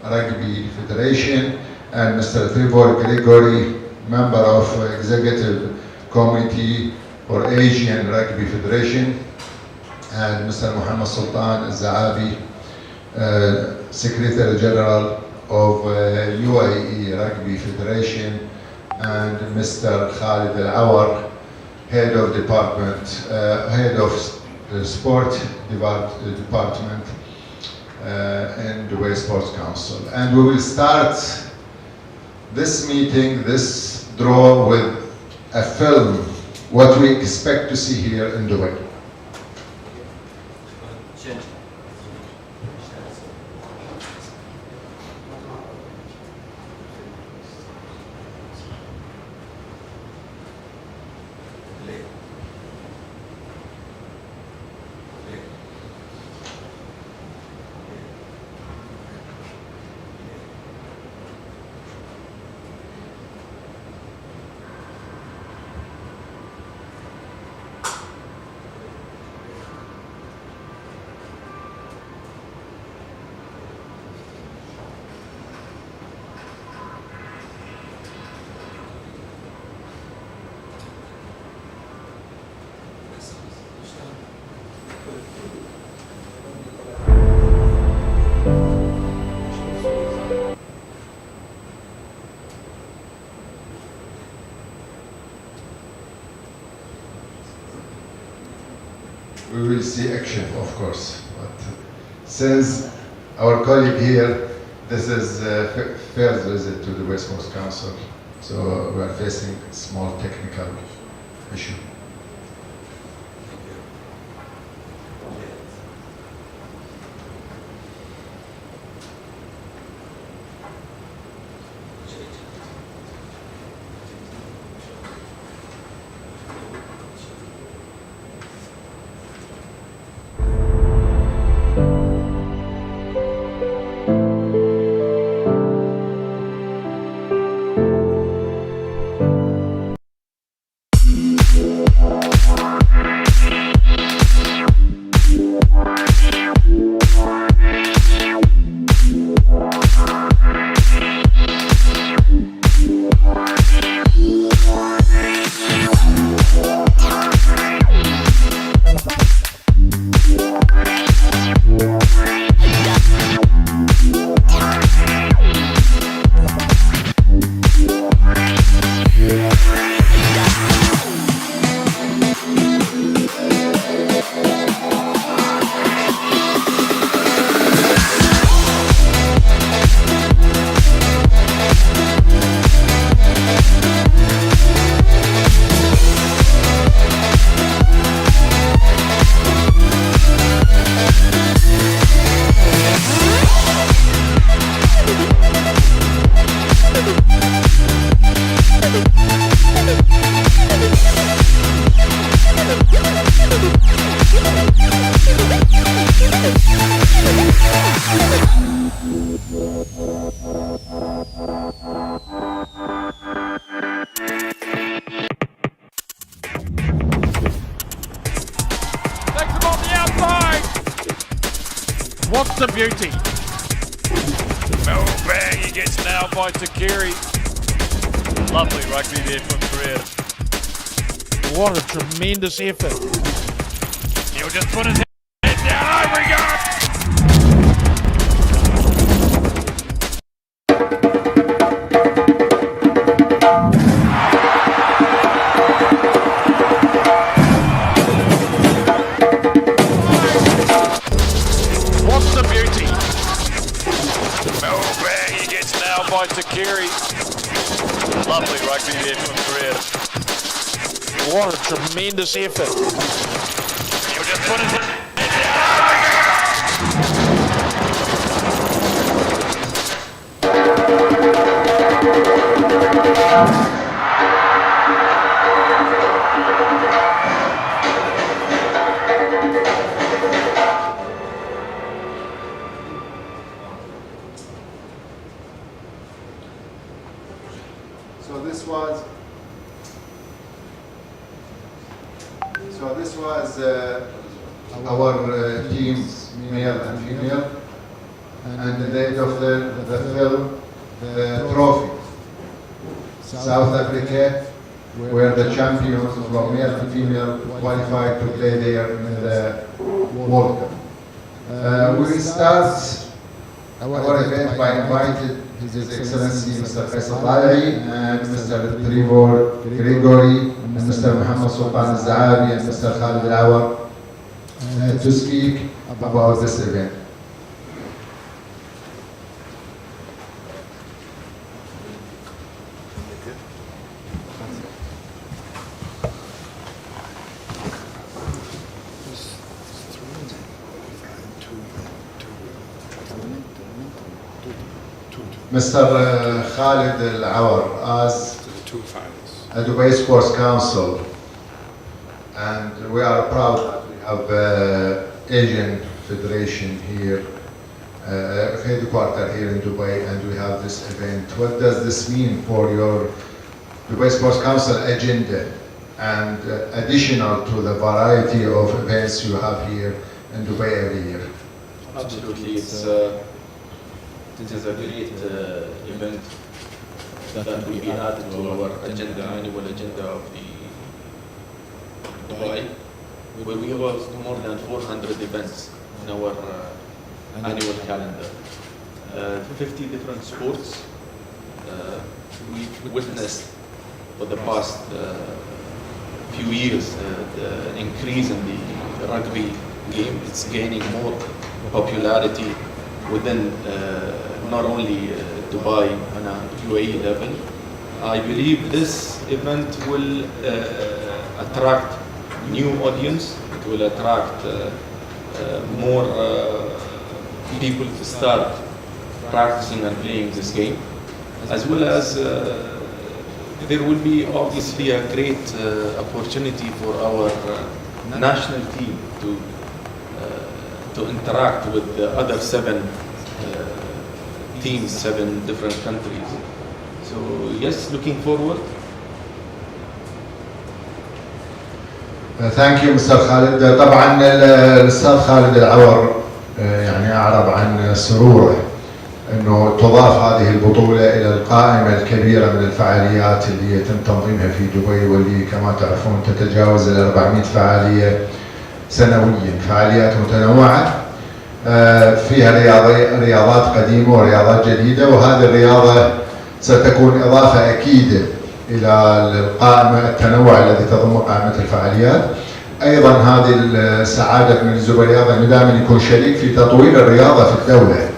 Rugby Federation, and Mr. Trevor Gregory, member of Executive Committee for Asian Rugby Federation, and Mr. Muhammad Sultan Zaabi, Secretary General of UAE Rugby Federation, and Mr. Khalid Al-Awar, Head of Sport Department in Dubai Sports Council. And we will start this meeting, this draw, with a film, what we expect to see here in Dubai. We will see action, of course, but since our colleague here, this is first visit to the West Coast Council, so we are facing a small technical issue. What's the beauty? Mel Bang, he gets nailed by Takiri. Lovely rugby there from Pereira. What a tremendous effort. He'll just put his head down. Over he goes. What's the beauty? Mel Bang, he gets nailed by Takiri. Lovely rugby there from Pereira. What a tremendous effort. He'll just put his head down. So this was our team, male and female. and the date of the film trophy. South Africa were the champions from male and female qualified to play there in the World Cup. We will start our event by inviting His Excellency Mr. Faisal Rali and Mr. Trevor Gregory and Mr. Muhammad Sultan Al-Zahabi and Mr. Khalid Al-Awar to speak about this event. Mr. Khalid Al-Awar, as a Dubai Sports Council, and we are proud that we have Asian Federation here, headquarter here in Dubai, and we have this event. What does this mean for your Dubai Sports Council agenda and additional to the variety of events you have here in Dubai every year? Absolutely, it is a great event that will be added to our agenda, annual agenda of the Dubai, where we have more than 400 events in our annual calendar. 50 different sports. We've witnessed for the past few years the increase in the rugby game. It's gaining more popularity within not only Dubai on a UAE level. I believe this event will attract new audience. It will attract more people to start practicing and playing this game, as well as there will be obviously a great opportunity for our national team to interact with the other 7 teams, 7 different countries. So yes, looking forward. Thank you Mr. Khalid. طبعا الأستاذ خالد العور يعني أعرب عن سروره أنه تضاف هذه البطولة إلى القائمة الكبيرة من الفعاليات اللي يتم تنظيمها في دبي، واللي كما تعرفون تتجاوز 400 فعالية سنويا، فعاليات متنوعة فيها رياضات قديمة ورياضات جديدة، وهذه الرياضة ستكون إضافة أكيدة إلى القائمة التنوع الذي تضم قائمة الفعاليات. أيضا هذه السعادة من الزبرياضة أنه دائما يكون شريك في تطوير الرياضة في الدولة،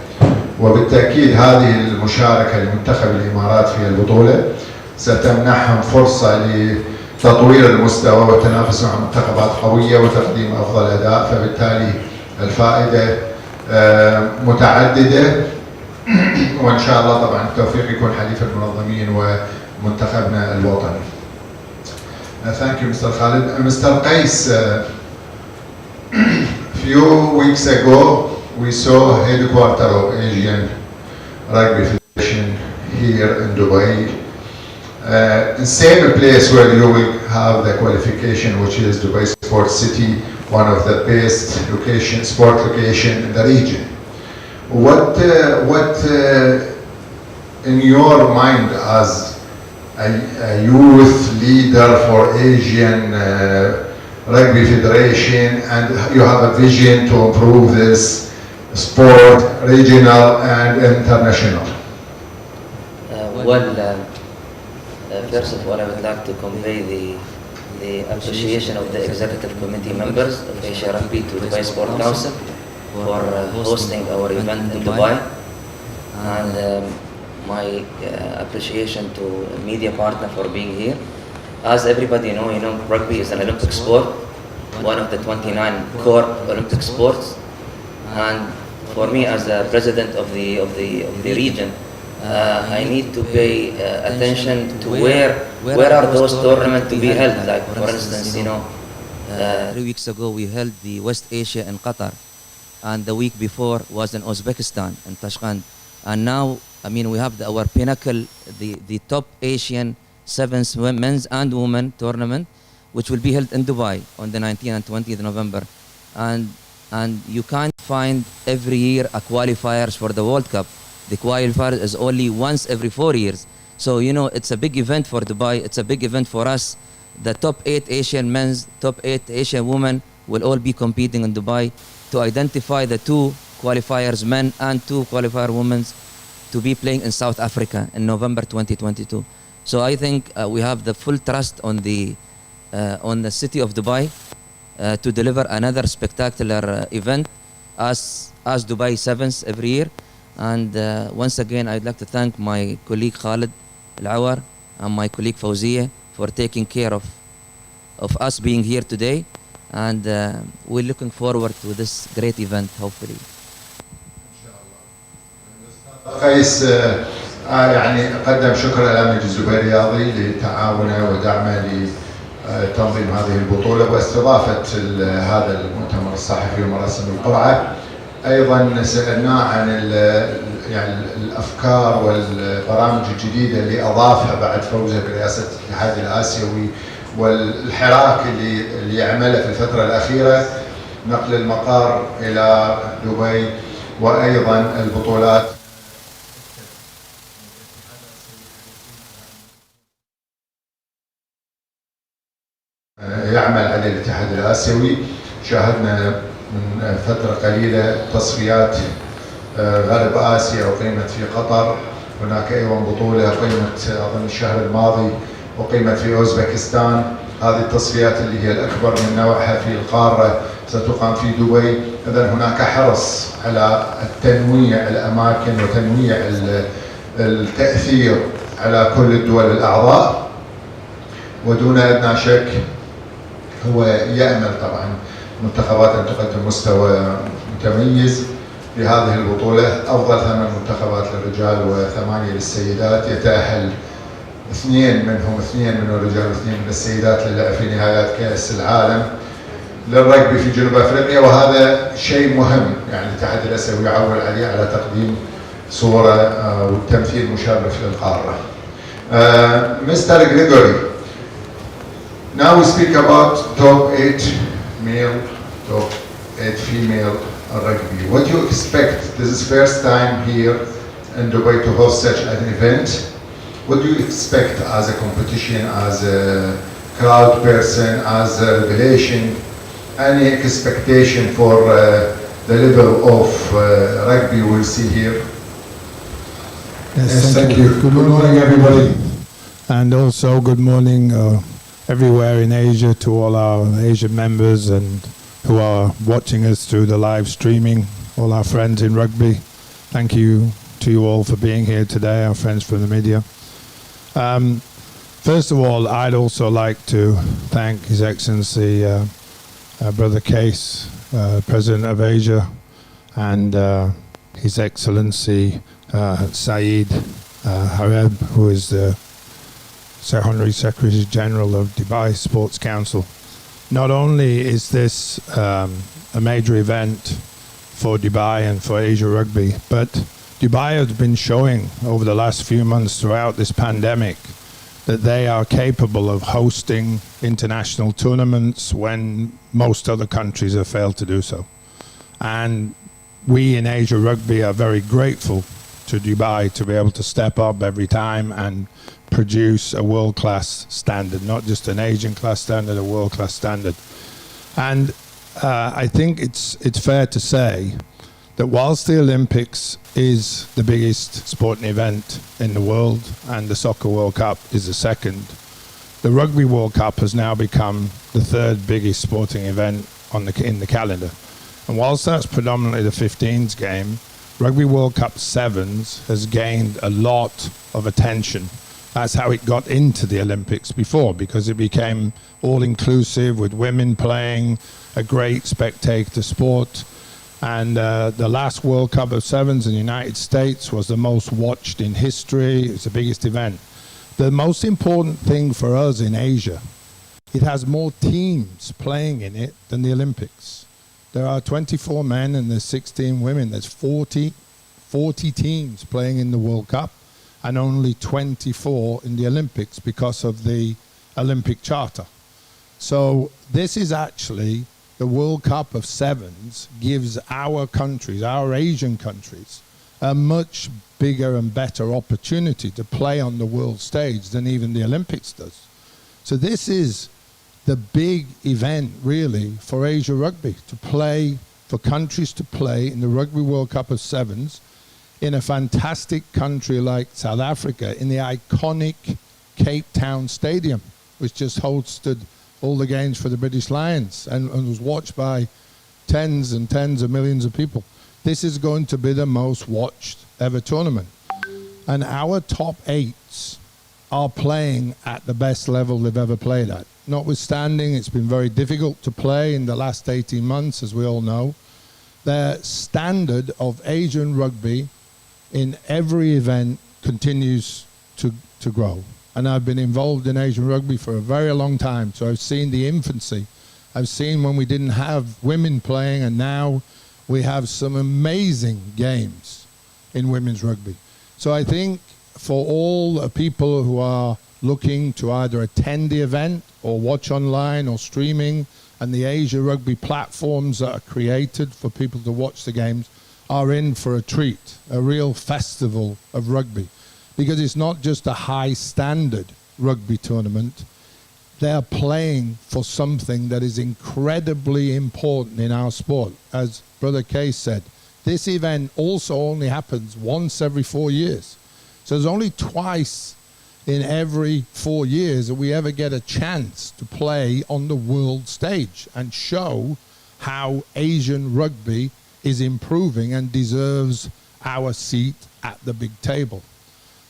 وبالتأكيد هذه المشاركة لمنتخب الإمارات في البطولة ستمنحهم فرصة لتطوير المستوى والتنافس مع منتخبات قوية وتقديم أفضل أداء، فبالتالي الفائدة متعددة، وإن شاء الله طبعا التوفيق يكون حليف المنظمين ومنتخبنا الوطني. Thank you, Mr. Khalid. Mr. Qais, few weeks ago we saw headquarter of Asian Rugby Federation here in Dubai. The same place where you will have the qualification, which is Dubai Sports City, one of the best sport location in the region. What in your mind as a youth leader for Asian Rugby Federation, and you have a vision to improve this sport, regional and international? First of all, I would like to convey the appreciation of the executive committee members of Asia Rugby to Dubai Sport Council for hosting our event in Dubai, and my appreciation to media partner for being here. As everybody know, rugby is an Olympic sport, one of the 29 core Olympic sports, and for me as the president of the region, I need to pay attention to where are those tournaments to be held. Like for instance, 3 weeks ago we held the West Asia in Qatar, and the week before was in Uzbekistan in Tashkent, and now we have our pinnacle, the top Asian sevens men's and women tournament, which will be held in Dubai on the 19th and 20th November, and you can't find every year a qualifiers for the World Cup. The qualifier is only once every 4 years. So, you know, it's a big event for Dubai. It's a big event for us. The top 8 Asian men's, top 8 Asian women will all be competing in Dubai to identify the 2 qualifiers men and 2 qualifier women to be playing in South Africa in November 2022. So I think we have the full trust on the city of Dubai to deliver another spectacular event as Dubai Sevens every year. And once again, I'd like to thank my colleague Khalid Al-Awar and my colleague Fawziya for taking care of us being here today. And we're looking forward to this great event, hopefully. قيس يعني قدم شكر إلى مجلس دبي الرياضي لتعاونه ودعمه لتنظيم هذه البطولة واستضافة هذا المؤتمر الصحفي ومراسم القرعة. أيضا سألناه عن يعني الأفكار والبرامج الجديدة اللي أضافها بعد فوزه برئاسة الاتحاد الآسيوي والحراك اللي يعمله في الفترة الأخيرة، نقل المقر إلى دبي وأيضا البطولات يعمل عليه الاتحاد الآسيوي. شاهدنا من فترة قليلة تصفيات غرب آسيا أقيمت في قطر، هناك أيضا بطولة أقيمت أظن الشهر الماضي أقيمت في أوزبكستان. هذه التصفيات اللي هي الأكبر من نوعها في القارة ستقام في دبي. إذن هناك حرص على التنويع الأماكن وتنويع التأثير على كل الدول الأعضاء، ودون أدنى شك هو يأمل طبعا منتخبات أن تقدم مستوى متميز في هذه البطولة. أفضل 8 منتخبات للرجال و8 للسيدات، يتأهل 2 منهم، 2 من الرجال و2 من السيدات للعب في نهايات كأس العالم للرجبي في جنوب أفريقيا. وهذا شيء مهم، يعني الاتحاد الآسيوي يعول عليه على تقديم صورة والتمثيل مشرف للقارة. Mr. Gregory, now we speak about top 8 male, top 8 female rugby. What do you expect? This is first time here in Dubai to host such an event. What do you expect as a competition, as a crowd person, as a revelation? Any expectation for the level of rugby we'll see here? Yes, thank you. Good morning, everybody. And also good morning everywhere in Asia to all our Asian members and who are watching us through the live streaming, all our friends in rugby. Thank you to you all for being here today, our friends from the media. First of all, I'd also like to thank His Excellency Brother Case, President of Asia, and His Excellency Saeed Hareb, who is the Honorary Secretary General of Dubai Sports Council. Not only is this a major event for Dubai and for Asia Rugby, but Dubai has been showing over the last few months throughout this pandemic that they are capable of hosting international tournaments when most other countries have failed to do so. And we in Asia Rugby are very grateful to Dubai to be able to step up every time and produce a world-class standard, not just an Asian class standard, a world-class standard. And I think it's fair to say that whilst the Olympics is the biggest sporting event in the world and the Soccer World Cup is the second, the Rugby World Cup has now become the third biggest sporting event in the calendar. And whilst that's predominantly the 15s game, Rugby World Cup Sevens has gained a lot of attention. That's how it got into the Olympics before, because it became all-inclusive with women playing, a great spectator sport. And the last World Cup of Sevens in the United States was the most watched in history. It's the biggest event. The most important thing for us in Asia, it has more teams playing in it than the Olympics. There are 24 men and there's 16 women. There's 40 teams playing in the World Cup and only 24 in the Olympics because of the Olympic Charter. So this is actually the World Cup of Sevens gives our countries, our Asian countries, a much bigger and better opportunity to play on the world stage than even the Olympics does. So this is the big event, really, for Asia Rugby, to play, for countries to play in the Rugby World Cup of Sevens in a fantastic country like South Africa, in the iconic Cape Town Stadium, which just hosted all the games for the British Lions and was watched by tens and tens of millions of people. This is going to be the most watched ever tournament. And our top eights are playing at the best level they've ever played at. Notwithstanding, it's been very difficult to play in the last 18 months, as we all know. The standard of Asian rugby in every event continues to grow. And I've been involved in Asian rugby for a very long time, so I've seen the infancy. I've seen when we didn't have women playing, and now we have some amazing games in women's rugby. So I think for all the people who are looking to either attend the event or watch online or streaming, and the Asia Rugby platforms that are created for people to watch the games are in for a treat, a real festival of rugby. Because it's not just a high standard rugby tournament, they're playing for something that is incredibly important in our sport. As Brother Case said, this event also only happens once every 4 years. So there's only twice in every 4 years that we ever get a chance to play on the world stage and show how Asian rugby is improving and deserves our seat at the big table.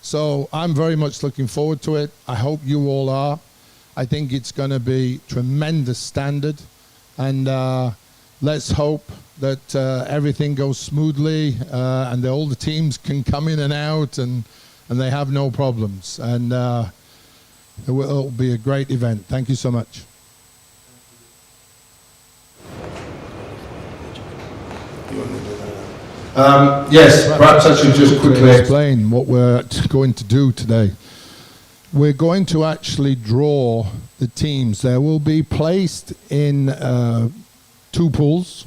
So I'm very much looking forward to it. I hope you all are. I think it's going to be tremendous standard, and let's hope that everything goes smoothly and that all the teams can come in and out and they have no problems, and it will be a great event. Thank you so much. Yes, perhaps I should just quickly explain what we're going to do today. We're going to actually draw the teams. They will be placed in 2 pools,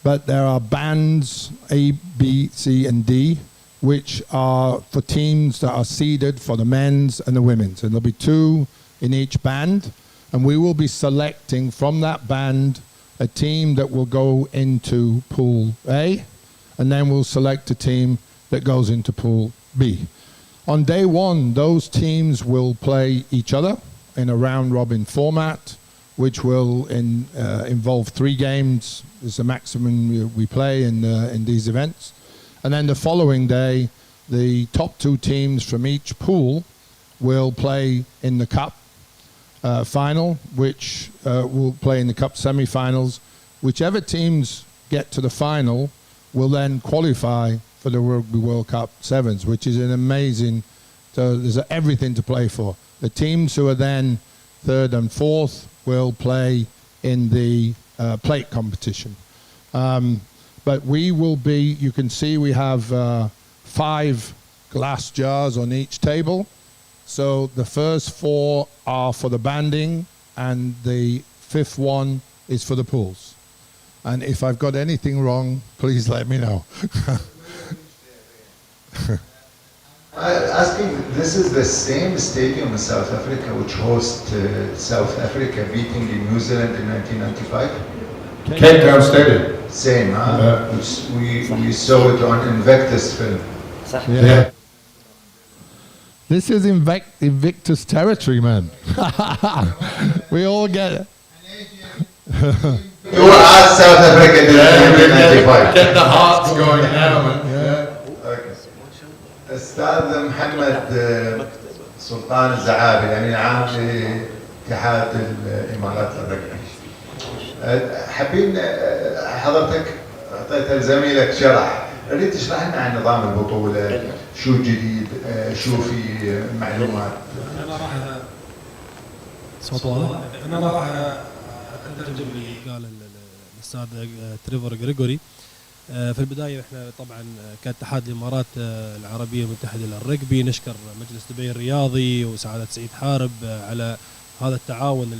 but there are bands A, B, C, and D, which are for teams that are seeded for the men's and the women's. And there'll be 2 in each band, and we will be selecting from that band a team that will go into Pool A, and then we'll select a team that goes into Pool B. On day 1, those teams will play each other in a round-robin format, which will involve 3 games. Is the maximum we play in these events. And then the following day, the top 2 teams from each pool will play in the Cup final, which will play in the Cup semi-finals. Whichever teams get to the final will then qualify for the Rugby World Cup Sevens, which is an amazing, so there's everything to play for. The teams who are then 3rd and 4th will play in the plate competition. But we will be, you can see we have 5 glass jars on each table. So the first 4 are for the banding, and the 5th one is for the pools. And if I've got anything wrong, please let me know. asking, this is the same stadium in South Africa which hosts South Africa beating in New Zealand in 1995? Cape Town Stadium. Same, huh? We saw it on Invictus film. Yeah. This is Invictus territory, man. We all get it. You are South Africa in 1995. Get the hearts going now, man. Yeah. Okay. أستاذ محمد سلطان الزعابي الأمين العام لاتحاد الإمارات الرقمية. حابين حضرتك أعطيت لزميلك شرح، أريد تشرح لنا عن نظام البطولة، شو جديد، شو في معلومات. أنا راح أترجم لي قال الأستاذ تريفر غريغوري. في البداية احنا طبعا كاتحاد الإمارات العربية المتحدة للرجبي نشكر مجلس دبي الرياضي وسعادة سعيد حارب على هذا التعاون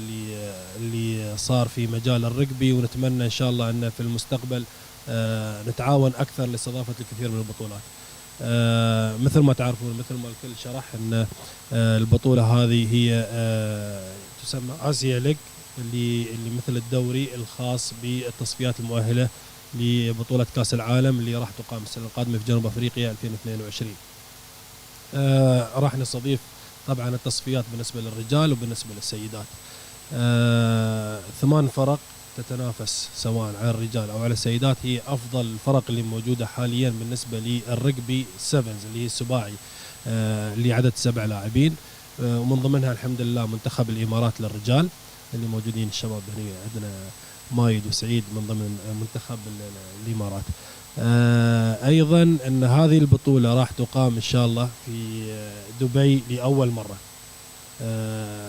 اللي صار في مجال الرجبي، ونتمنى ان شاء الله ان في المستقبل نتعاون اكثر لاستضافه الكثير من البطولات. مثل ما تعرفون، مثل ما الكل شرح، ان البطوله هذه هي تسمى آسيا ليج، اللي مثل الدوري الخاص بالتصفيات المؤهله لبطوله كاس العالم اللي راح تقام السنه القادمه في جنوب افريقيا 2022. راح نستضيف طبعا التصفيات بالنسبه للرجال وبالنسبه للسيدات. 8 فرق تتنافس سواء على الرجال او على السيدات، هي افضل الفرق اللي موجوده حاليا بالنسبه للرجبي 7 اللي هي السباعي، اللي عدد 7 لاعبين، ومن ضمنها الحمد لله منتخب الامارات للرجال اللي موجودين الشباب هنا عندنا مايد وسعيد من ضمن منتخب الامارات. ايضا ان هذه البطوله راح تقام ان شاء الله في دبي لاول مره.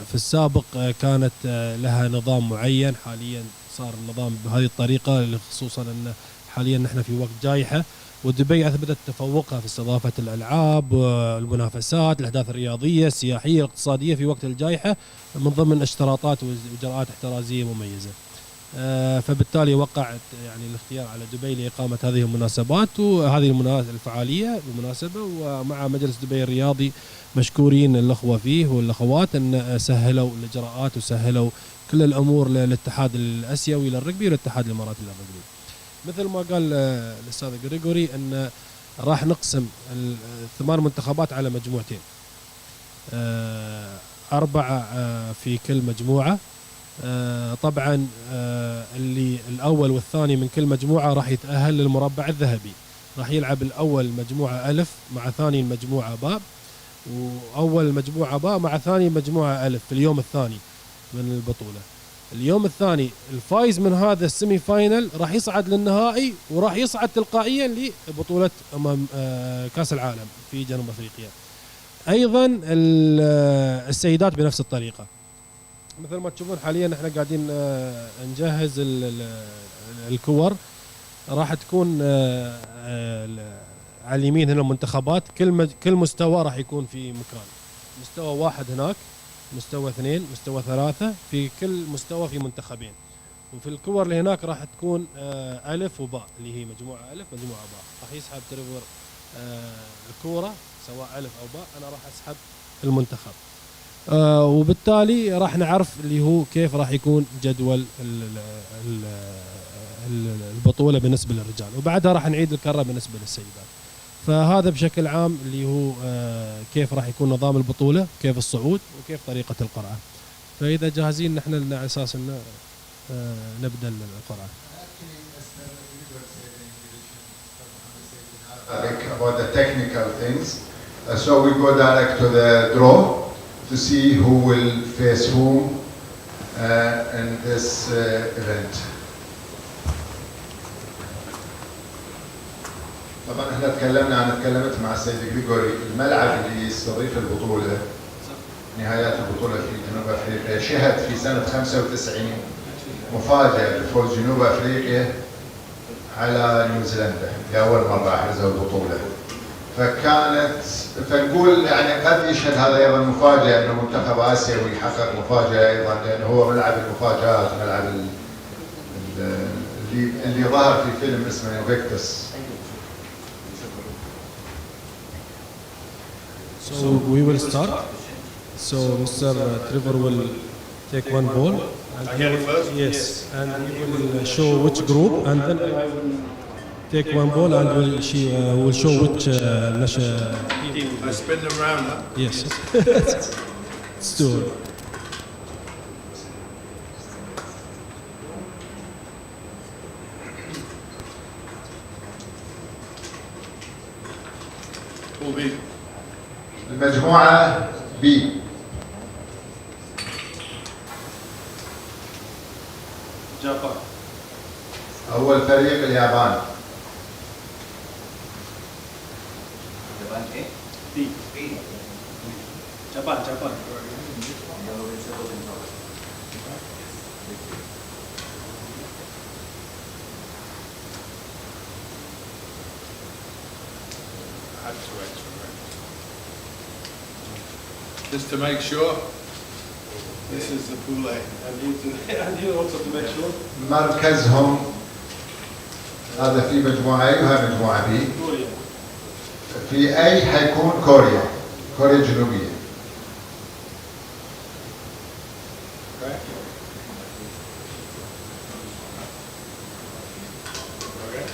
في السابق كانت لها نظام معين، حاليا صار النظام بهذه الطريقه، خصوصا ان حاليا نحن في وقت جائحه، ودبي اثبتت تفوقها في استضافه الالعاب والمنافسات، الاحداث الرياضيه السياحيه الاقتصاديه في وقت الجائحه، من ضمن اشتراطات واجراءات احترازيه مميزه. فبالتالي وقعت يعني الاختيار على دبي لإقامة هذه المناسبات وهذه الفعالية المناسبة، ومع مجلس دبي الرياضي مشكورين الأخوة فيه والأخوات أن سهلوا الإجراءات وسهلوا كل الأمور للاتحاد الآسيوي للرجبي والاتحاد الإماراتي للرجبي. مثل ما قال الأستاذ غريغوري أن راح نقسم 8 منتخبات على مجموعتين، 4 في كل مجموعة. طبعا اللي الأول والثاني من كل مجموعة راح يتأهل للمربع الذهبي. راح يلعب الأول مجموعة ألف مع ثاني المجموعة باء، وأول مجموعة باء مع ثاني مجموعة ألف في اليوم الثاني من البطولة. اليوم الثاني الفايز من هذا السيمي فاينل راح يصعد للنهائي، وراح يصعد تلقائيا لبطولة أمام كأس العالم في جنوب أفريقيا. أيضا السيدات بنفس الطريقة، مثل ما تشوفون حاليا احنا قاعدين نجهز الكور. راح تكون على اليمين هنا المنتخبات، كل مستوى راح يكون في مكان، مستوى 1 هناك، مستوى 2، مستوى 3، في كل مستوى في منتخبين. وفي الكور اللي هناك راح تكون ألف وباء، اللي هي مجموعة ألف مجموعة باء. راح يسحب تريفر الكورة سواء ألف أو باء، أنا راح أسحب المنتخب. وبالتالي راح نعرف اللي هو كيف راح يكون جدول البطولة بالنسبة للرجال، وبعدها راح نعيد الكرة بالنسبة للسيدات. فهذا بشكل عام اللي هو كيف راح يكون نظام البطولة، كيف الصعود، وكيف طريقة القرعة. فإذا جاهزين نحن على أساس أن نبدأ القرعة. About the technical things, so we go direct to the draw to see who will face whom in this event. طبعا احنا تكلمت مع السيد غريغوري. الملعب اللي يستضيف البطولة نهايات البطولة في جنوب افريقيا شهد في سنة 95 مفاجأة بفوز جنوب افريقيا على نيوزيلندا لأول مرة أحرزوا البطولة. فنقول يعني قد يشهد هذا ايضا مفاجاه انه منتخب اسيوي يحقق مفاجاه ايضا، لانه هو ملعب المفاجات، ملعب اللي ظهر في فيلم اسمه فيكتس. So we will start. So Mr. Trevor will take one ball. And he will, yes, and he will show which group, and then I will take one ball and will show which national team. I spin them around, huh? Yes. Let's do it. المجموعة بي. Japan. أول فريق اليابان. Japan. Just to make sure. This is the pool A. And here also to make sure. مركزهم هذا في مجموعة A وهذا مجموعة B. Korea. في A حيكون كوريا الجنوبية. Okay. Okay.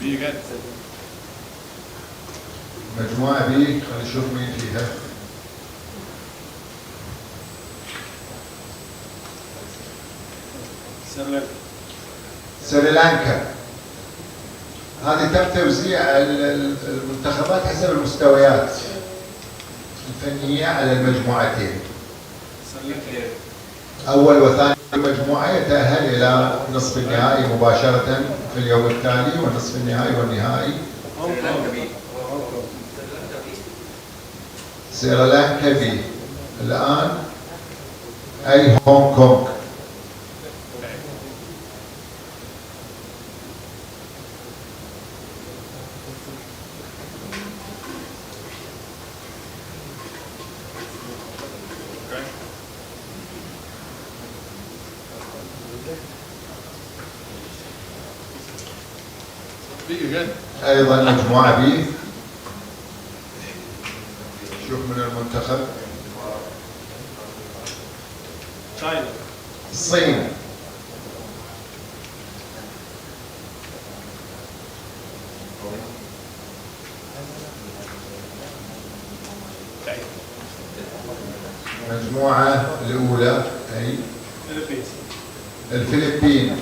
B again. مجموعة B خلينا نشوف مين فيها. سريلانكا. هذه تم توزيع المنتخبات حسب المستويات الفنية على المجموعتين. أول وثاني مجموعة يتأهل إلى نصف النهائي مباشرة في اليوم التالي، والنصف النهائي والنهائي. سريلانكا بي. الآن أي هونغ كونغ. أيضا مجموعة بي. شوف من المنتخب. الصين. المجموعة الأولى أي الفلبين.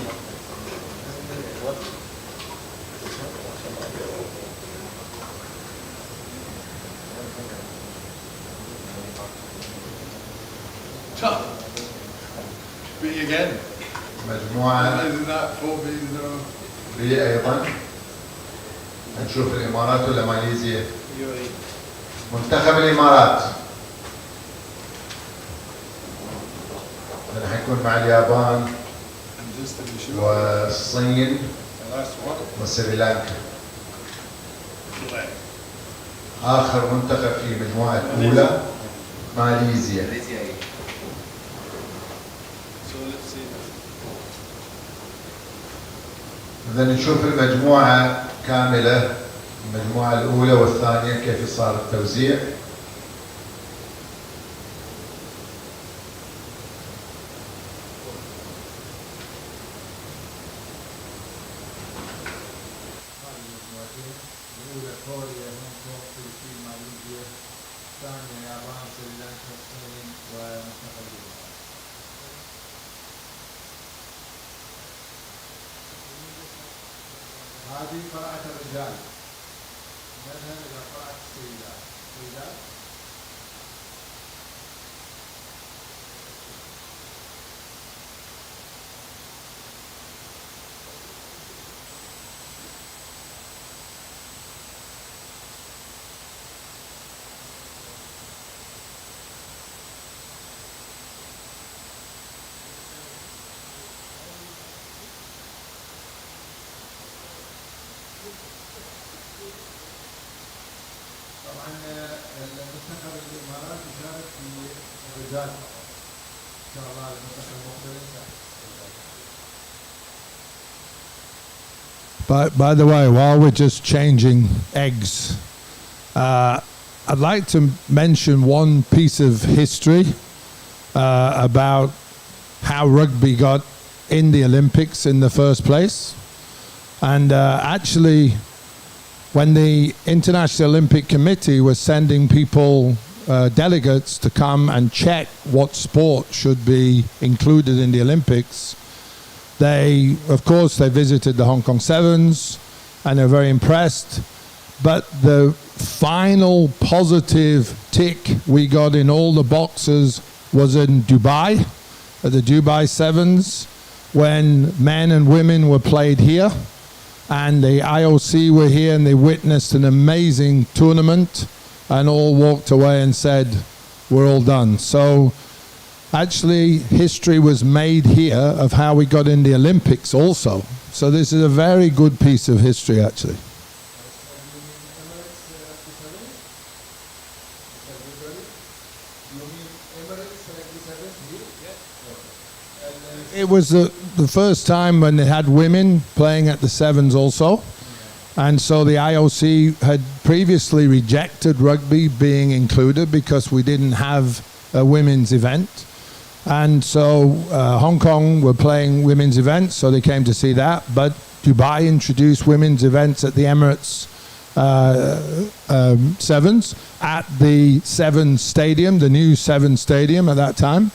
B again. مجموعة Isn't that 4 B's in a row? بي أيضا. نشوف الإمارات ولا ماليزيا؟ UAE. منتخب الإمارات. حيكون مع اليابان And just to be sure. والصين The last one. وسريلانكا. Play. آخر منتخب في المجموعة الأولى ماليزيا. So let's see. إذا نشوف المجموعة كاملة، المجموعة الأولى والثانية كيف صار التوزيع. هذه قراءة الرجال. نذهب إلى قراءة السيدات. السيدات. طبعا المنتخب الامارات يشارك في الرجال ان شاء الله المنتخب المقبل. By the way, while we're just changing eggs, I'd like to mention one piece of history about how rugby got in the Olympics in the first place. And actually, when the International Olympic Committee was sending people, delegates to come and check what sport should be included in the Olympics, they visited the Hong Kong Sevens and they're very impressed. But the final positive tick we got in all the boxes was in Dubai, at the Dubai Sevens, when men and women were played here. And the IOC were here and they witnessed an amazing tournament and all walked away and said, we're all done. So actually history was made here of how we got in the Olympics also. So this is a very good piece of history, actually. It was the first time when they had women playing at the sevens also. And so the IOC had previously rejected rugby being included because we didn't have a women's event. And so Hong Kong were playing women's events, so they came to see that. But Dubai introduced women's events at the Emirates Sevens at the Seven Stadium, the new Seven Stadium at that time.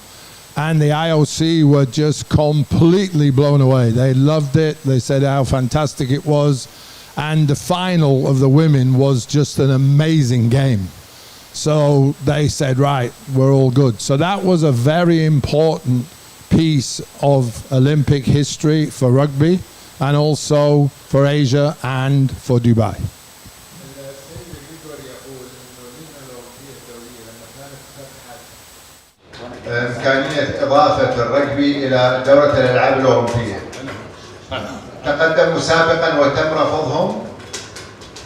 And the IOC were just completely blown away. They loved it. They said how fantastic it was. And the final of the women was just an amazing game. So they said, right, we're all good. So that was a very important piece of Olympic history for rugby and also for Asia and for Dubai. إمكانية إضافة الرجبي إلى دورة الألعاب الأولمبية. تقدموا سابقا وتم رفضهم.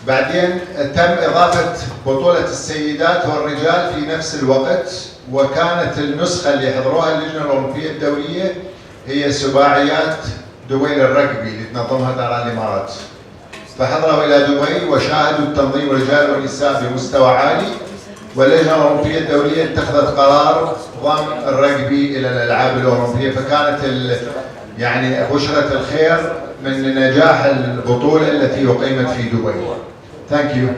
بعدين تم إضافة بطولة السيدات والرجال في نفس الوقت، وكانت النسخة اللي حضروها اللجنة الأولمبية الدولية هي سباعيات دبي للرجبي اللي تنظمها دار الإمارات. فحضروا إلى دبي وشاهدوا التنظيم رجال ونساء بمستوى عالي، واللجنة الأولمبية الدولية اتخذت قرار ضم الرجبي إلى الألعاب الأولمبية، فكانت يعني بشرة الخير من نجاح البطولة التي أقيمت في دبي. Thank you.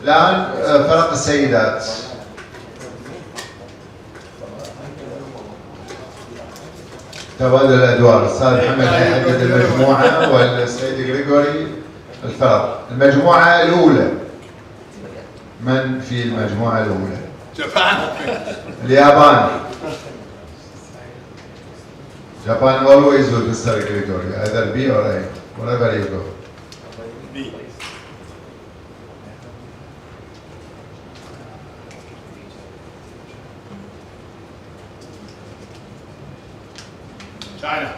الآن فرق السيدات. تبادل الأدوار، الأستاذ محمد حيحدد المجموعة والسيد غريغوري الفرق. المجموعة الأولى. من في المجموعة الأولى؟ اليابان. Japan always with Mr. Gregory, either B or A, wherever you go. B. China.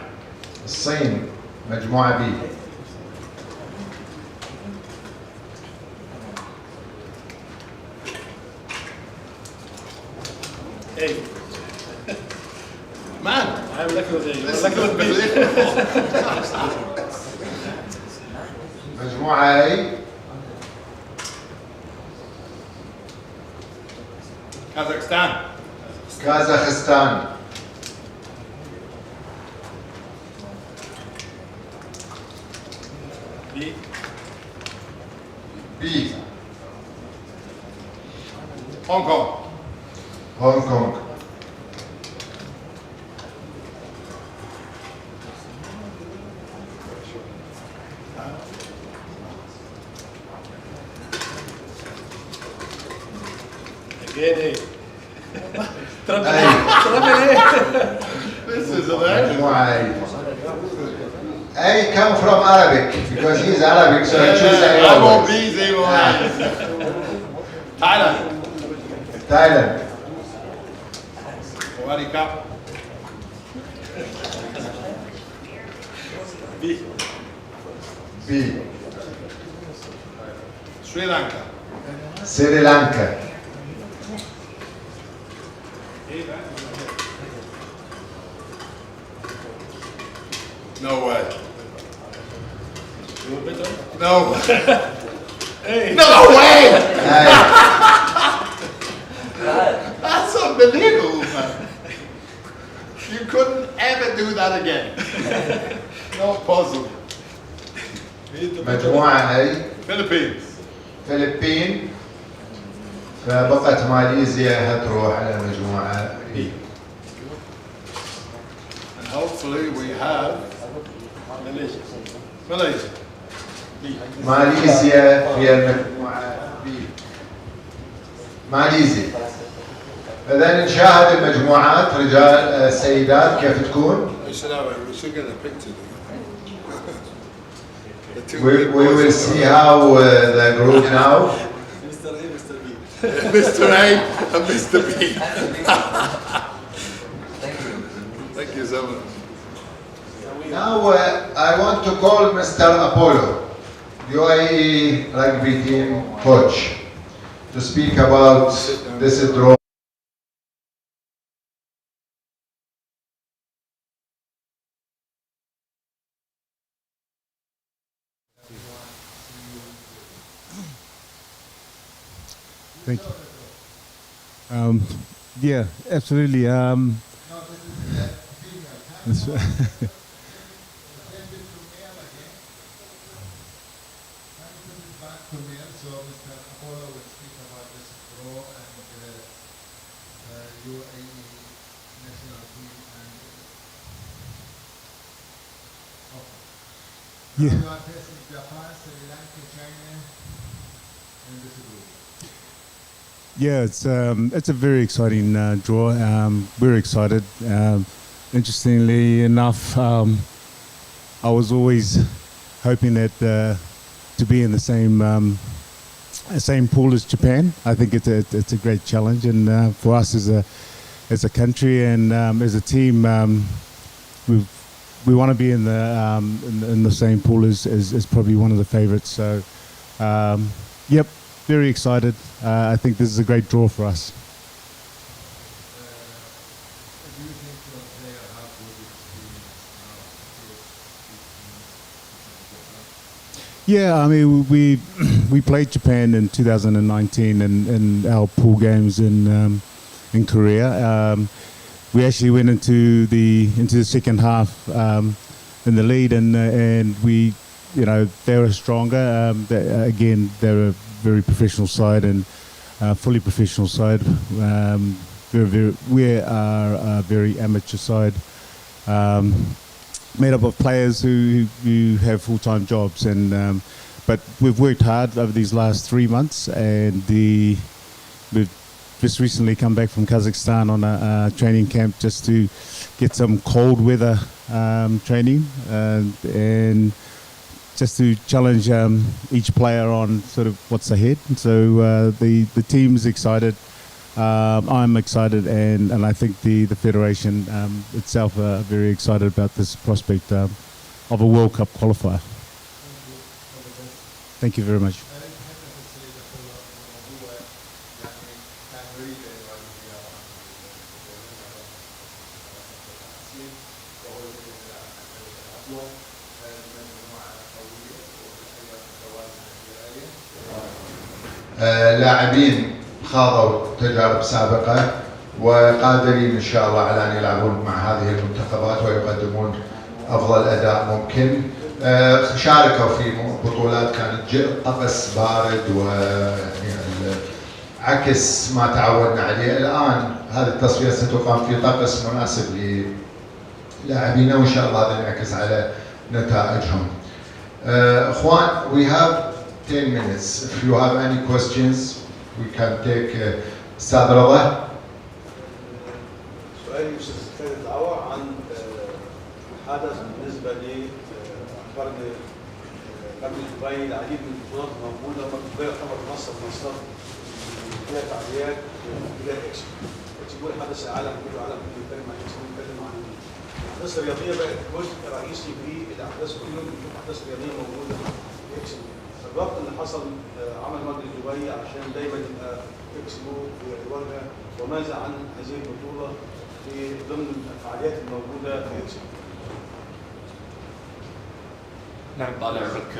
الصين مجموعة B. A. Man, I'm lucky with A. You're lucky with B. مجموعة A. Kazakhstan. كازاخستان. B. B. Hong Kong. هونغ كونغ. Again A. Triple A. This is a مجموعة A. A come from Arabic because he's Arabic, so I choose A I'm on always. B's, A on Thailand. Thailand. World Cup. B. B. Sri Lanka. Sri Lanka. No way. No. Hey. No way! That's unbelievable, man. You couldn't ever do that again. No puzzle. مجموعة A. Philippines. فلبين. فبقت ماليزيا هتروح على مجموعة B. And hopefully we have Malaysia. Malaysia. B. ماليزيا في المجموعة B. ماليزيا. إذا نشاهد المجموعات رجال سيدات كيف تكون. We should get a picture. We will see how the group now. Mr. A, Mr. B. Mr. A and Mr. B. Thank you. Thank you so much. Now I want to call Mr. Apollo, UAE Rugby team coach, to speak about this draw. Thank you. Yeah, absolutely. This- Yeah. You are facing Japan, Sri Lanka, China, and this group. Yeah, it's a very exciting draw. We're excited. Interestingly enough, I was always hoping that to be in the same pool as Japan. I think it's a great challenge, and for us as a country and as a team, we want to be in the same pool as probably one of the favourites. So, yep. Very excited. I think this is a great draw for us. Yeah, I mean we played Japan in 2019 in our pool games in Korea. We actually went into the second half in the lead, and we, you know, they were stronger. Again, they were a very professional side and fully professional side. We are a very amateur side, made up of players who have full-time jobs, and but we've worked hard over these last 3 months, and we've just recently come back from Kazakhstan on a training camp just to get some cold weather training and just to challenge each player on sort of what's ahead. So the team's excited. I'm excited, and I think the federation itself are very excited about this prospect of a World Cup qualifier. Thank you very much. لاعبين خاضوا تجارب سابقة وقادرين إن شاء الله على أن يلعبون مع هذه المنتخبات ويقدمون أفضل أداء ممكن. شاركوا في بطولات كانت طقس بارد عكس ما تعودنا عليه. الآن هذه التصفية ستقام في طقس مناسب للاعبين وإن شاء الله هذا ينعكس على نتائجهم. إخوان, we have 10 minutes. If you have any questions, we can take أستاذ رضا. سؤالي أستاذ خالد العوى عن حدث بالنسبة لي أخبار رجل دبي. العديد من البطولات موجودة، دبي يعتبر منصة فيها فعاليات فيها اكسبو حدث العالم كله، العالم كله بيتكلم عن اكسبو، بيتكلم عن الأحداث الرياضية بقت جزء رئيسي في الأحداث كله. بنشوف أحداث رياضية موجودة في اكسبو. الربط اللي حصل عمل مجلس دبي عشان دايما يبقى اكسبو في الواجهه، وماذا عن هذه البطوله في ضمن الفعاليات الموجوده في اكسبو؟ نعم طال عمرك.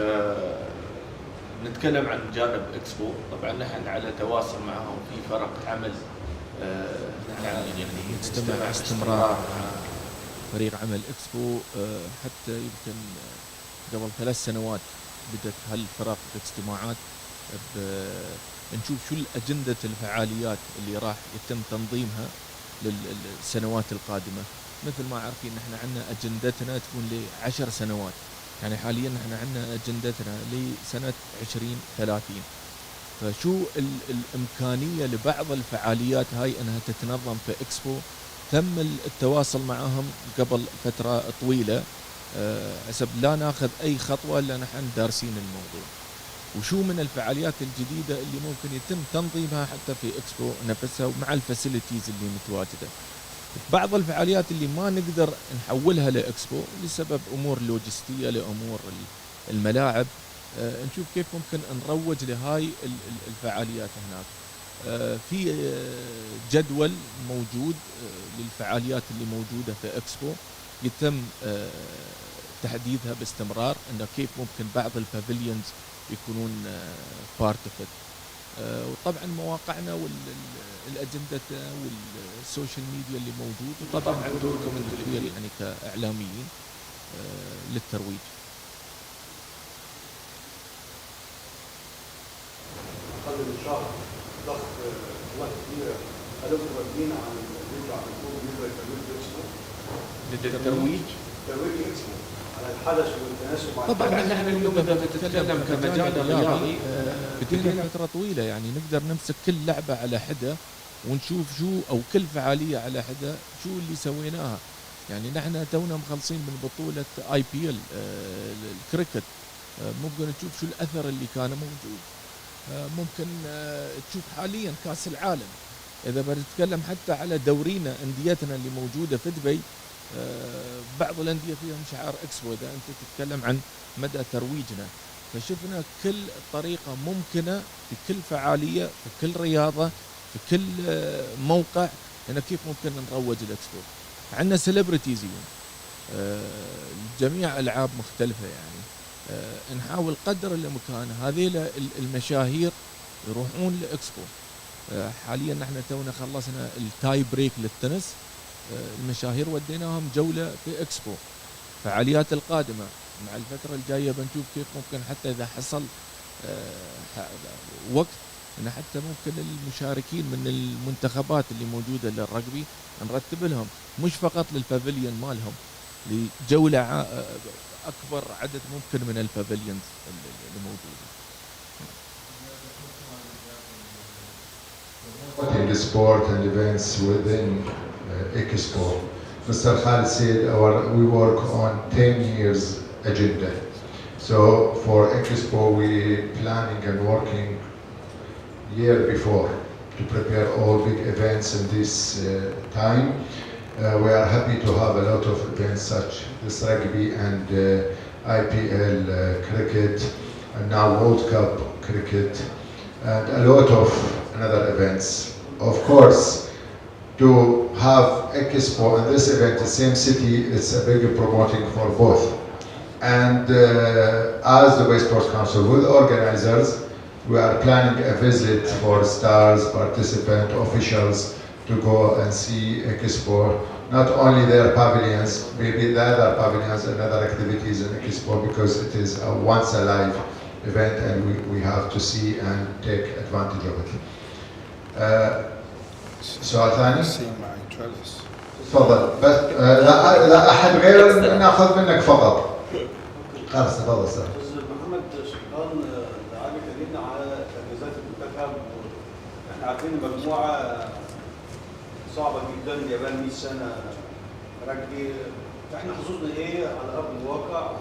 نتكلم عن جانب اكسبو. طبعا نحن على تواصل معهم في فرق عمل. نحن يعني نستمع استمرار فريق عمل اكسبو حتى يمكن قبل 3 سنوات بدت هالفرق باجتماعات نشوف شو الأجندة الفعاليات اللي راح يتم تنظيمها للسنوات القادمة. مثل ما عارفين نحن عندنا أجندتنا تكون ل10 سنوات، يعني حاليا نحن عندنا أجندتنا لسنة 2030. فشو الإمكانية لبعض الفعاليات هاي أنها تتنظم في إكسبو؟ تم التواصل معهم قبل فترة طويلة حسب لا ناخذ أي خطوة إلا نحن دارسين الموضوع، وشو من الفعاليات الجديدة اللي ممكن يتم تنظيمها حتى في إكسبو نفسها ومع الفاسيلتيز اللي متواجدة. بعض الفعاليات اللي ما نقدر نحولها لإكسبو لسبب أمور لوجستية، لأمور الملاعب، نشوف كيف ممكن نروج لهاي الفعاليات هناك. في جدول موجود للفعاليات اللي موجودة في إكسبو يتم تحديدها باستمرار، انه كيف ممكن بعض البافيليونز يكونون بارت اوف. وطبعا مواقعنا والاجنده والسوشيال ميديا اللي موجود، وطبعا دوركم انتم كبير يعني كاعلاميين للترويج. اقل من شهر ضغط قوات كبيره، هل انتم راضيين عن اللي انتم عملتوه بالنسبه للترويج؟ ترويج اكسبو على الحدث والتناسب مع طبعا نحن اليوم اذا بتتكلم كمجال رياضي بدينا فتره طويله، يعني نقدر نمسك كل لعبه على حده ونشوف شو، او كل فعاليه على حده شو اللي سويناها. يعني نحن تونا مخلصين من بطوله IPL الكريكت، ممكن تشوف شو الاثر اللي كان موجود. ممكن تشوف حاليا كاس العالم، اذا بنتكلم حتى على دورينا انديتنا اللي موجوده في دبي، بعض الانديه فيهم شعار اكسبو اذا انت تتكلم عن مدى ترويجنا. فشفنا كل طريقه ممكنه في كل فعاليه، في كل رياضه، في كل موقع، انه كيف ممكن نروج الاكسبو. عندنا سيلبرتيز جميع العاب مختلفه، يعني نحاول قدر الامكان هذيل المشاهير يروحون لاكسبو. حاليا نحن تونا خلصنا التاي بريك للتنس، المشاهير وديناهم جولة في إكسبو. فعاليات القادمة مع الفترة الجاية بنشوف كيف ممكن حتى إذا حصل وقت إن حتى ممكن المشاركين من المنتخبات اللي موجودة للرجبي نرتب لهم مش فقط للبافيليون مالهم، لجولة أكبر عدد ممكن من البافيليونز اللي موجودة. In the sport and events within Expo. Mr. Khalid said we work on 10 years agenda. So for Expo we planning and working year before to prepare all big events in this time. We are happy to have a lot of events such as rugby and IPL cricket, and now World Cup cricket, and a lot of another events. Of course, to have Expo and this event in the same city, it's a big promoting for both. And as the West Sports Council with organizers, we are planning a visit for stars, participants, officials to go and see Expo. Not only their pavilions, maybe the other pavilions and other activities in Expo, because it is a once a life event and we have to see and take advantage of it. سؤال ثاني؟ تفضل. بس لا احد غير ناخذ منك فقط. خلاص تفضل استاذ. محمد سلطان عادي كلمنا على تجهيزات المنتخب. احنا عارفين مجموعه صعبه جدا، اليابان 100 سنه رجبي، احنا حظوظنا ايه على ارض الواقع؟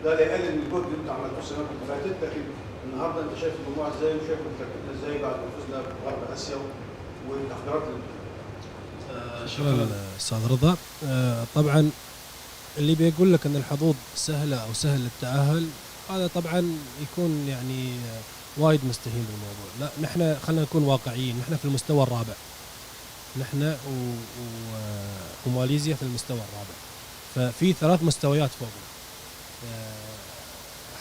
ده لا يقلل من الجهد اللي انتوا عملتوه السنوات اللي فاتت، لكن النهارده انت شايف المجموعه ازاي وشايف مشاركتنا ازاي بعد ما فزنا بغرب اسيا والتحضيرات شكرا استاذ رضا. طبعا اللي بيقول لك ان الحظوظ سهله او سهل التاهل، هذا طبعا يكون يعني وايد مستهين بالموضوع. لا، نحن خلينا نكون واقعيين، نحن في المستوى الرابع، نحن وماليزيا في المستوى الرابع، ففي 3 مستويات فوقنا.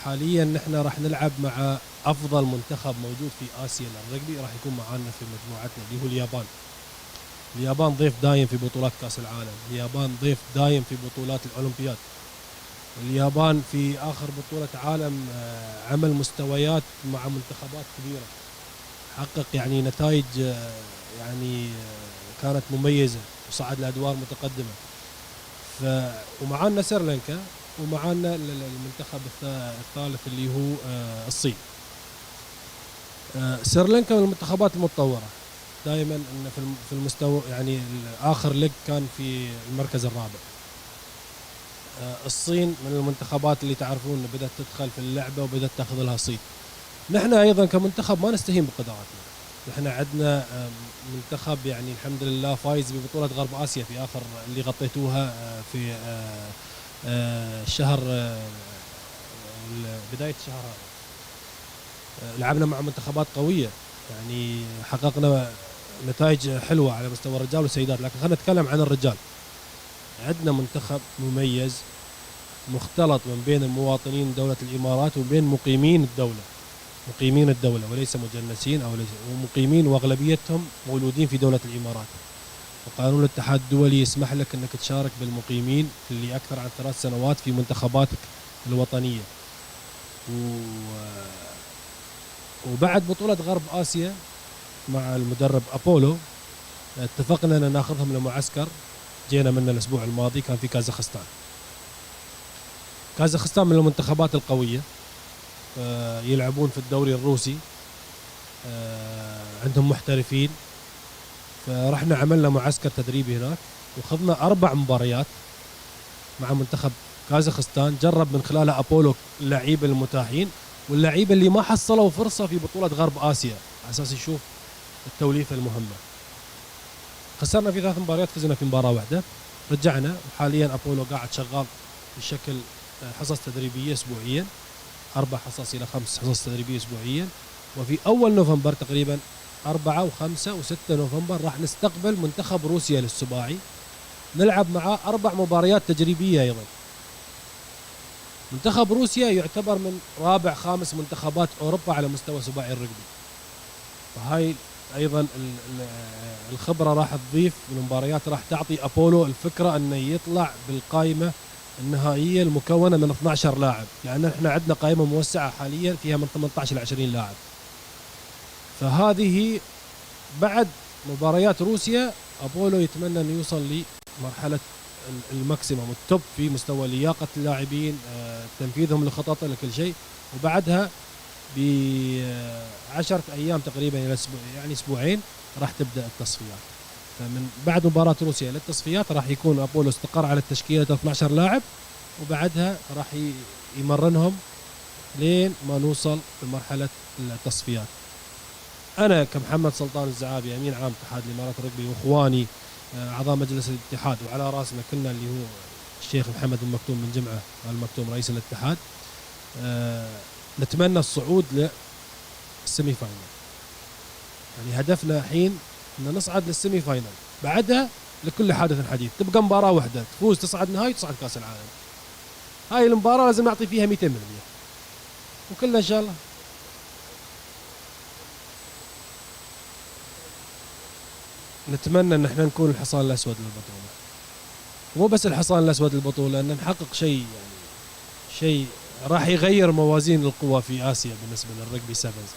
حاليا نحن راح نلعب مع افضل منتخب موجود في اسيا للرجبي، راح يكون معانا في مجموعتنا اللي هو اليابان. اليابان ضيف دايم في بطولات كاس العالم، اليابان ضيف دايم في بطولات الاولمبياد. اليابان في اخر بطولة عالم عمل مستويات مع منتخبات كبيرة، حقق يعني نتائج يعني كانت مميزة وصعد لادوار متقدمة. ومعانا سريلانكا، ومعانا المنتخب الثالث اللي هو الصين. سريلانكا من المنتخبات المتطورة دائما، ان في المستوى يعني اخر ليج كان في المركز الرابع. الصين من المنتخبات اللي تعرفون بدأت تدخل في اللعبة وبدأت تاخذ لها صيت. نحن ايضا كمنتخب ما نستهين بقدراتنا، احنا عندنا منتخب يعني الحمد لله فايز ببطولة غرب آسيا في آخر اللي غطيتوها في الشهر بداية الشهر هذا. لعبنا مع منتخبات قوية يعني حققنا نتائج حلوة على مستوى الرجال والسيدات، لكن خلينا نتكلم عن الرجال. عندنا منتخب مميز مختلط من بين المواطنين دولة الإمارات وبين مقيمين الدولة وليس مجنسين أو ليس ومقيمين، وأغلبيتهم مولودين في دولة الإمارات. وقانون الاتحاد الدولي يسمح لك أنك تشارك بالمقيمين اللي أكثر عن 3 سنوات في منتخباتك الوطنية. وبعد بطولة غرب آسيا مع المدرب أبولو اتفقنا أن ناخذهم لمعسكر جينا منه الأسبوع الماضي، كان في كازاخستان. كازاخستان من المنتخبات القوية، يلعبون في الدوري الروسي، عندهم محترفين. فرحنا عملنا معسكر تدريبي هناك وخذنا 4 مباريات مع منتخب كازاخستان، جرب من خلالها أبولو اللعيبة المتاحين واللعيبة اللي ما حصلوا فرصة في بطولة غرب آسيا على أساس يشوف التوليفة المهمة. خسرنا في 3 مباريات، فزنا في مباراة واحدة. رجعنا وحاليا أبولو قاعد شغال بشكل حصص تدريبية أسبوعيا، 4 حصص إلى 5 حصص تدريبية أسبوعيا. وفي أول نوفمبر تقريبا 4 و5 و6 نوفمبر راح نستقبل منتخب روسيا للسباعي، نلعب معاه 4 مباريات تجريبية أيضا. منتخب روسيا يعتبر من رابع 5 منتخبات أوروبا على مستوى سباعي الرجبي، فهاي أيضا الخبرة راح تضيف بالمباريات، راح تعطي أبولو الفكرة أنه يطلع بالقائمة النهائية المكونة من 12 لاعب، لأن احنا عندنا قائمة موسعة حاليا فيها من 18 إلى 20 لاعب. فهذه بعد مباريات روسيا أبولو يتمنى أن يوصل لمرحلة الماكسيموم التوب في مستوى لياقة اللاعبين، تنفيذهم لخطط لكل شيء. وبعدها ب10 أيام تقريبا إلى يعني أسبوعين راح تبدأ التصفيات. فمن بعد مباراة روسيا للتصفيات راح يكون أبولو استقر على التشكيلة 12 لاعب، وبعدها راح يمرنهم لين ما نوصل لمرحلة التصفيات. أنا كمحمد سلطان الزعابي أمين عام اتحاد الإمارات الرجبي، وإخواني أعضاء مجلس الاتحاد وعلى رأسنا كلنا اللي هو الشيخ محمد المكتوم من جمعة المكتوم رئيس الاتحاد، نتمنى الصعود للسيمي فاينل. يعني هدفنا الحين ان نصعد للسيمي فاينل، بعدها لكل حادث حديث. تبقى مباراة واحدة تفوز تصعد نهائي تصعد كاس العالم. هاي المباراة لازم نعطي فيها 200%، وكلنا ان شاء الله. نتمنى ان احنا نكون الحصان الاسود للبطولة، مو بس الحصان الاسود للبطولة، ان نحقق شيء يعني شيء راح يغير موازين القوى في آسيا بالنسبة للرجبي سيفنز.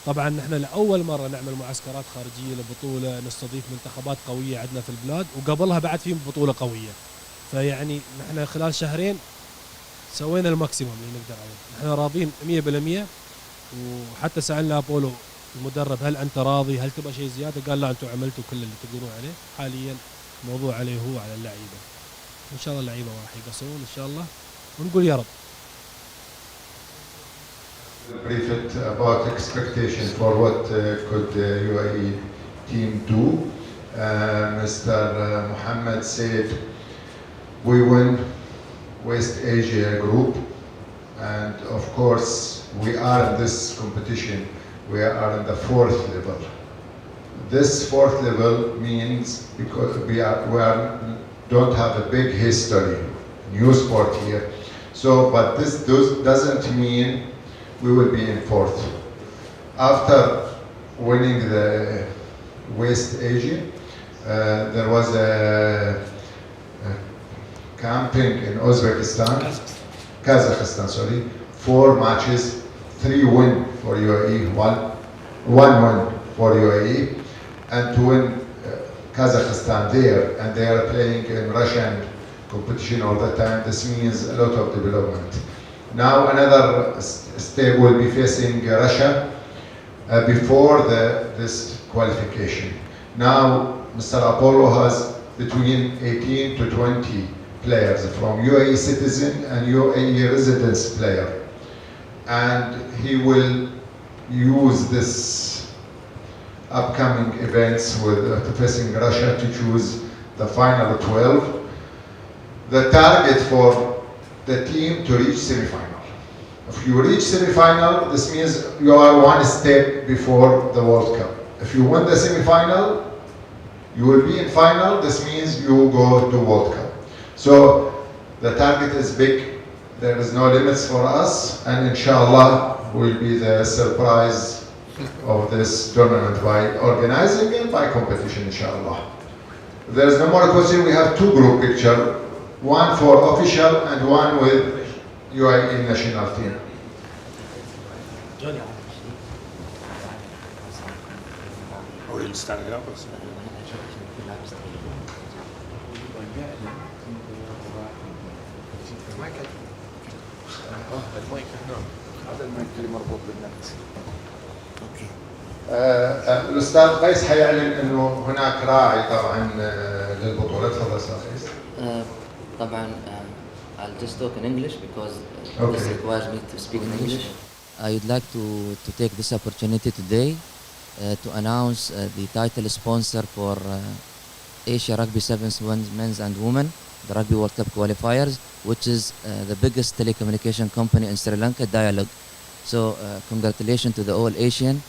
طبعا نحن لأول مرة نعمل معسكرات خارجية لبطولة، نستضيف منتخبات قوية عندنا في البلاد، وقبلها بعد في بطولة قوية. فيعني نحن خلال شهرين سوينا الماكسيموم اللي نقدر عليه. نحن راضين 100%، وحتى سألنا أبولو المدرب هل أنت راضي، هل تبغى شيء زيادة؟ قال لا، أنتم عملتوا كل اللي تقدرون عليه. حاليا الموضوع عليه هو على اللعيبة، إن شاء الله اللعيبة راح يقصرون إن شاء الله، ونقول يا رب. Brief it about expectation for what could UAE team do. Mr. Mohammed said we win West Asia group, and of course we are in this competition. We are in the 4th level. This 4th level means because we don't have a big history, new sport here. So, but this doesn't mean we will be in 4th. After winning the West Asia, there was a camping in Kazakhstan, sorry, 4 matches, 3 win for UAE, one win for UAE, and to win Kazakhstan there, and they are playing in Russian competition all the time. This means a lot of development. Now another step will be facing Russia before this qualification. Now Mr. Apollo has between 18 to 20 players from UAE citizen and UAE residence player. and he will use this upcoming events with facing Russia to choose the final 12. The target for the team to reach semi-final. If you reach semi-final, this means you are one step before the World Cup. If you win the semi-final, you will be in final. This means you go to World Cup. So the target is big. There is no limits for us, and inshallah will be the surprise of this tournament by organizing and by competition, inshallah. If there is no more question, we have two group picture, one for official and one with UAE national team. Or are you standing up or something? الأستاذ قيس حيعلن إنه هناك راعي طبعا للبطولة. تفضل أستاذ قيس. طبعا I'll just talk in English because Okay. this requires me to speak in English. I would like to take this opportunity today to announce the title sponsor for Asia Rugby Sevens men's and women, the Rugby World Cup qualifiers, which is the biggest telecommunication company in Sri Lanka, Dialog. So congratulations to the all Asian,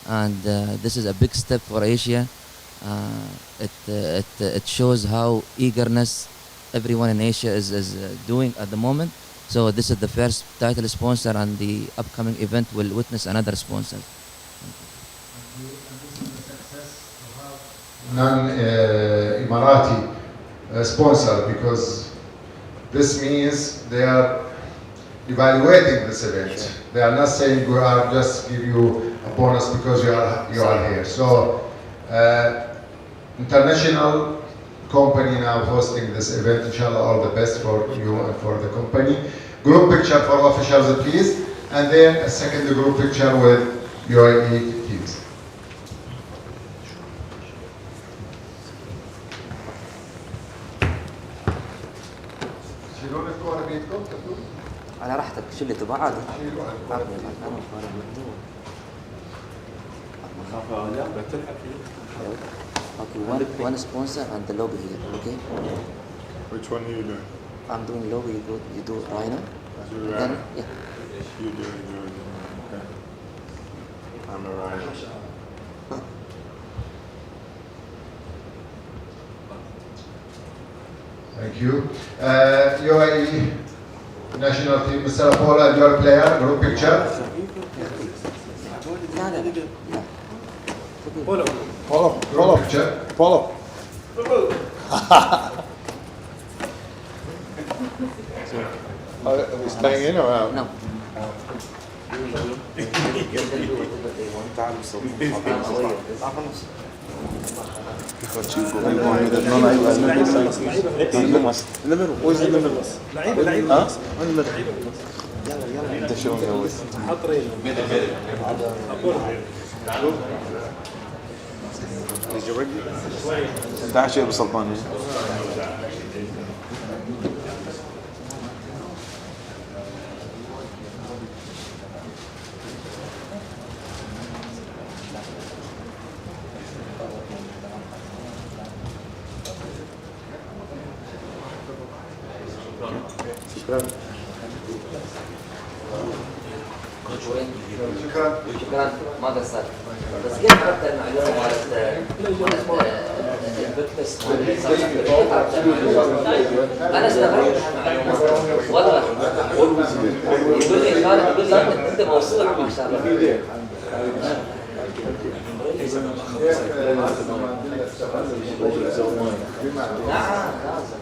and this is a big step for Asia. It shows how eagerness everyone in Asia is doing at the moment. So this is the first title sponsor, and the upcoming event will witness another sponsor. Non-Emirati sponsor, because this means they are evaluating this event. Sure. They are not saying we are just give you a bonus because you are here. So international company now hosting this event. Inshallah, all the best for you and for the company. Group picture for officials, please, and then a second group picture with UAE teams. شيلون الكورة بيدكم تبدو؟ على راحتك شو اللي تبغى عادي. Okay, one sponsor and the logo here, okay? Which one are you doing? I'm doing logo, you do Rhino. Do Then, Rhino? yeah. You do. Okay. I'm a Rhino. Thank you. UAE national team, Mr. Apollo, your player, group picture. Group picture. Are we staying in or out? No. تعال شيء بسلطانية. شكرا ما قصرت. بس كيف عرفت المعلومه مالت البودكاست؟ انا استغربت المعلومه والله. يقول لي خالد، يقول لي انت موسوعه ما شاء الله. نعم لازم.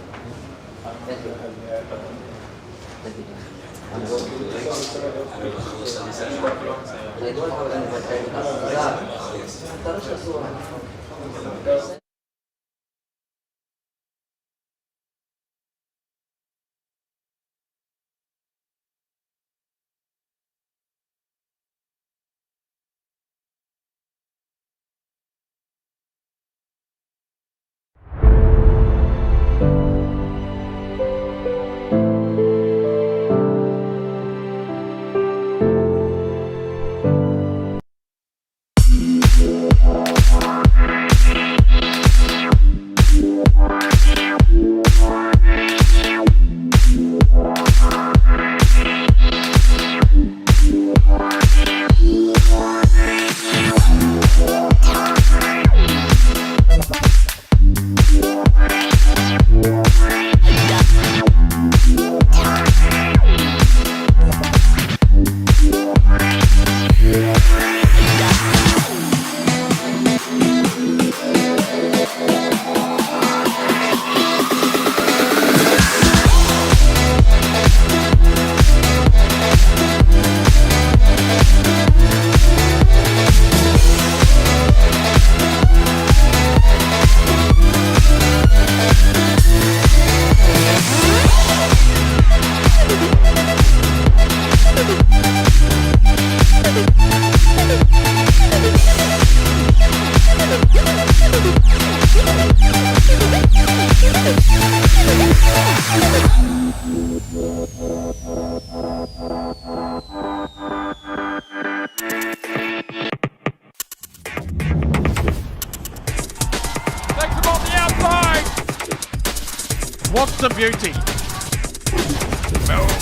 It's a beauty.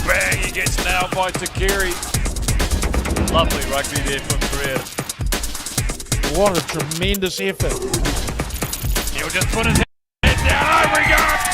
Bang, he gets nailed by Takiri. Lovely rugby there from Pereira. What a tremendous effort. He'll just put his head down. Over he goes.